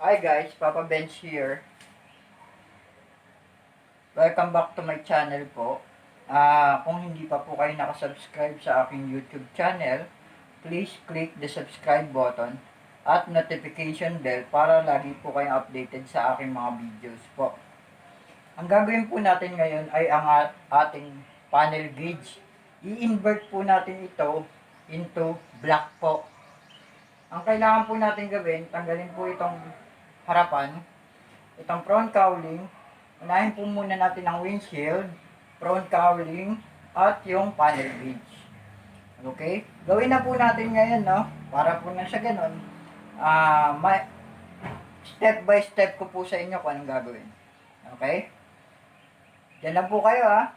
Hi guys, Papa Bench here. Welcome back to my channel po. Kung hindi pa po kayo nakasubscribe sa aking YouTube channel, please click the subscribe button at notification bell para lagi po kayong updated sa aking mga videos po. Ang gagawin po natin ngayon ay ang ating panel gauge. I-invert po natin ito into black po. Ang kailangan po natin gawin, tanggalin po itong harapan, itong front cowling. Unahin po muna natin ang windshield, front cowling, at yung panel gauge. Okay? Gawin na po natin ngayon, no? Para po na siya ganun. Step by step ko po sa inyo kung anong gagawin. Okay? Diyan lang po kayo, ha?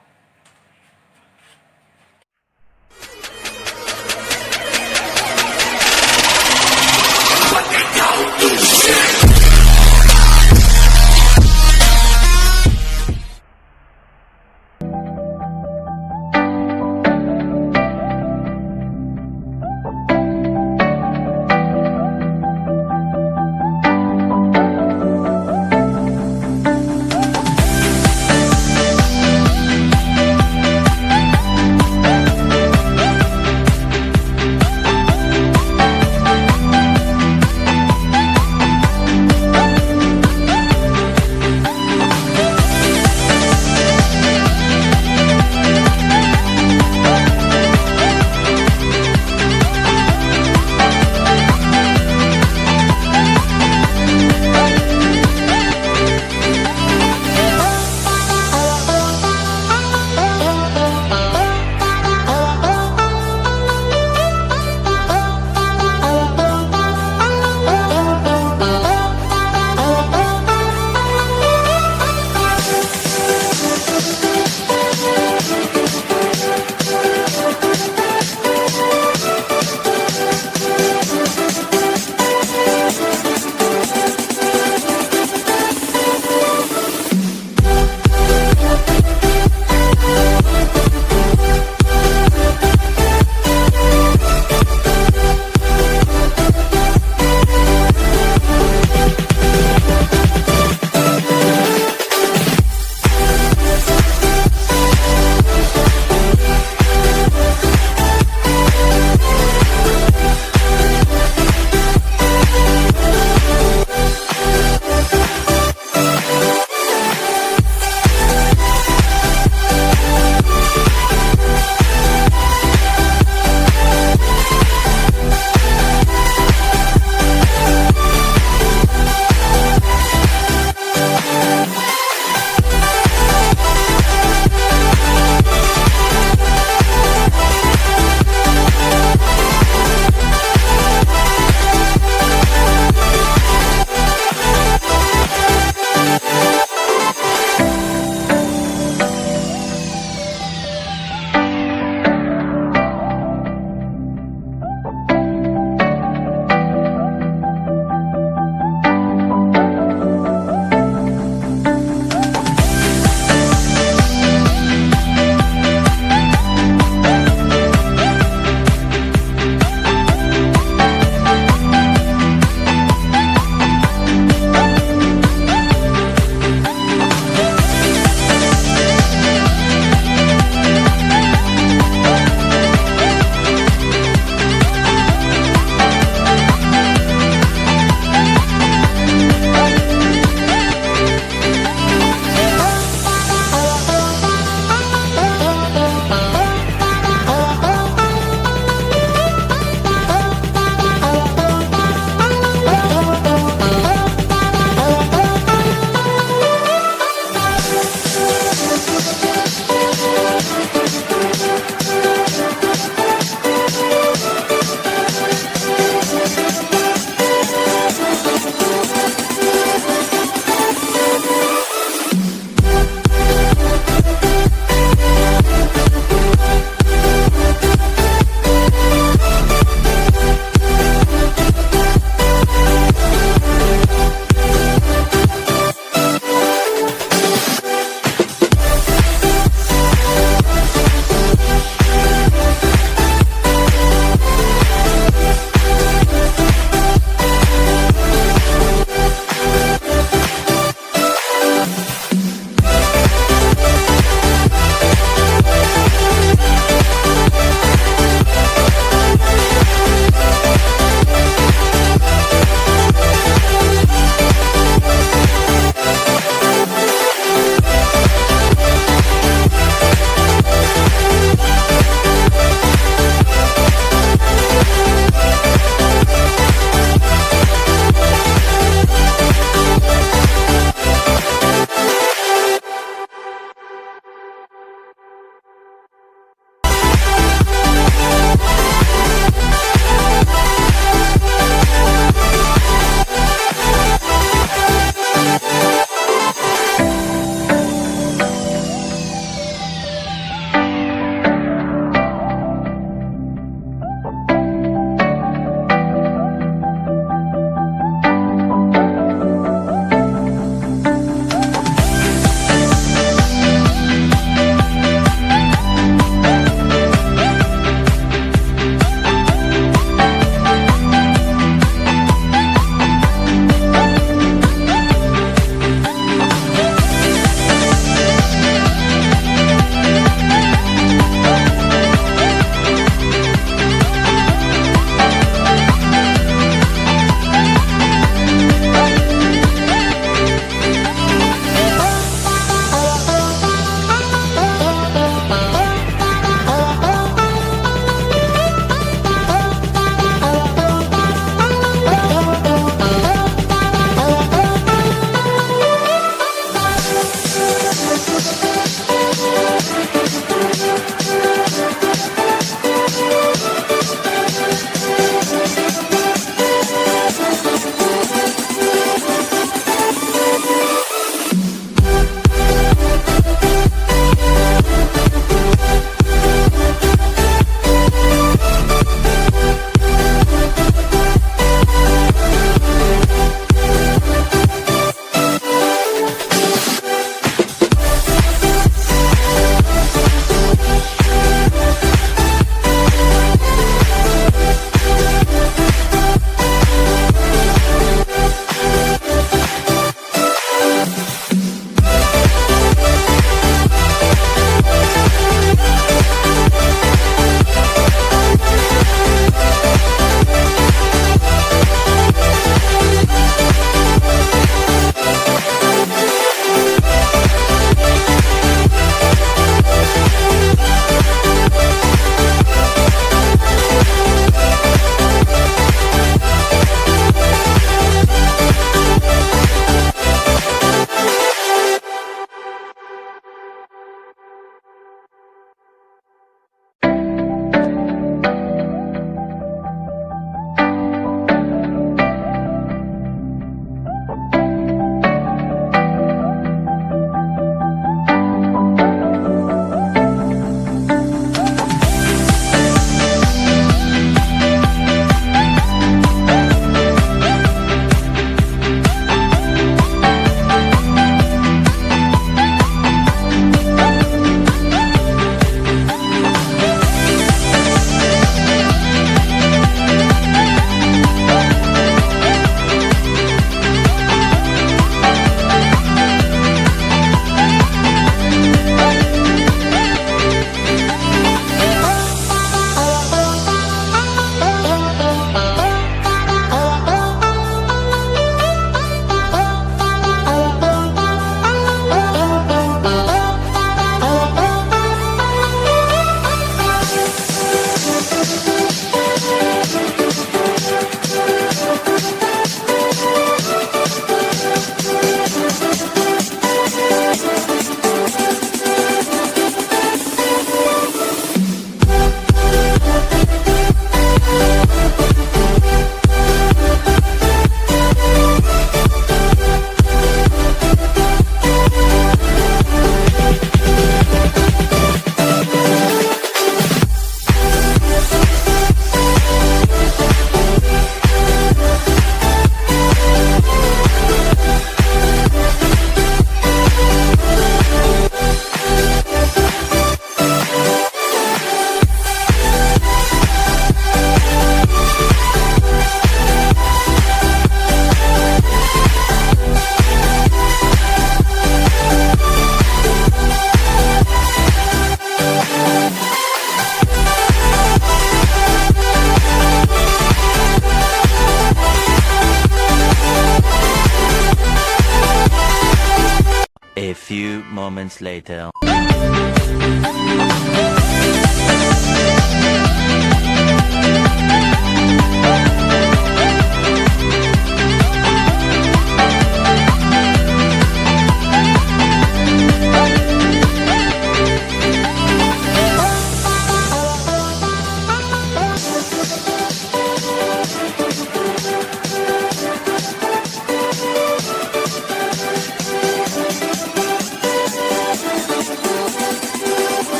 few moments later.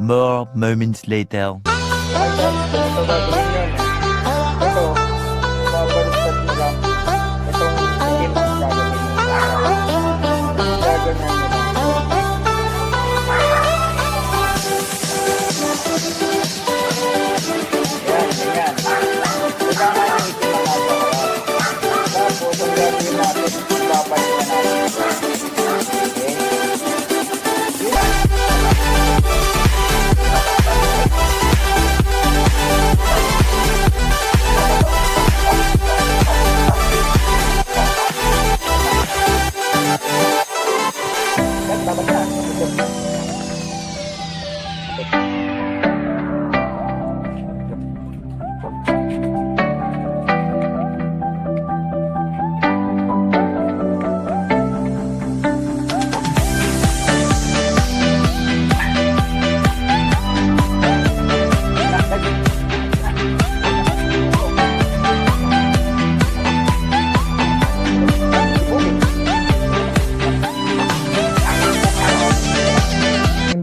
More moments later. Ay, guys, ito gagawin yun. Ito, babaliktad mo lang. Itong hindi mo gagawin mo. Gagawin mo lang. Yan, yan. Kailangan yung itim ang nasa harap. Tapos, ang gagawin natin, babaliktad natin. Okay?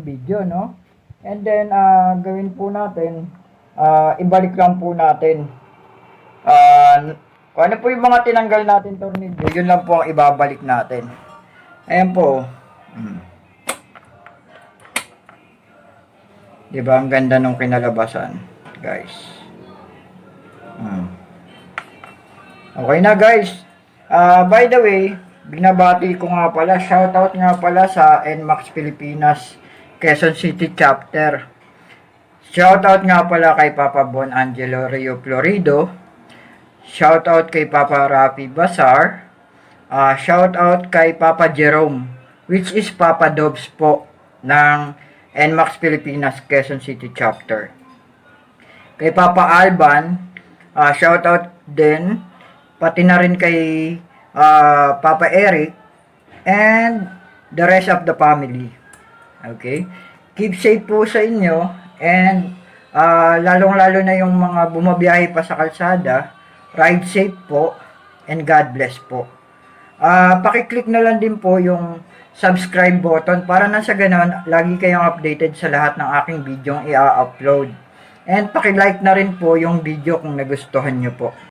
Video, no? And then gawin po natin, ibalik lang po natin kung ano po yung mga tinanggal natin tornilyo, yun lang po ang ibabalik natin. Ayan po. Diba ang ganda ng kinalabasan, guys. Okay na, guys. By the way, binabati ko nga pala, shoutout nga pala sa NMAX Pilipinas Quezon City Chapter. Shoutout nga pala kay Papa Bon Angelo Rio Florido. Shoutout kay Papa Rafi Basar. Shoutout kay Papa Jerome, which is Papa Dobs po ng NMAX Pilipinas Quezon City Chapter. Kay Papa Alban, shoutout din, pati na rin kay Papa Eric and the rest of the family. Okay? Keep safe po sa inyo, and lalong-lalo na yung mga bumabiyahe pa sa kalsada, ride safe po, and God bless po. Paki-click na lang din po yung subscribe button para na sa ganon, lagi kayong updated sa lahat ng aking video i-upload. And paki-like na rin po yung video kung nagustuhan nyo po.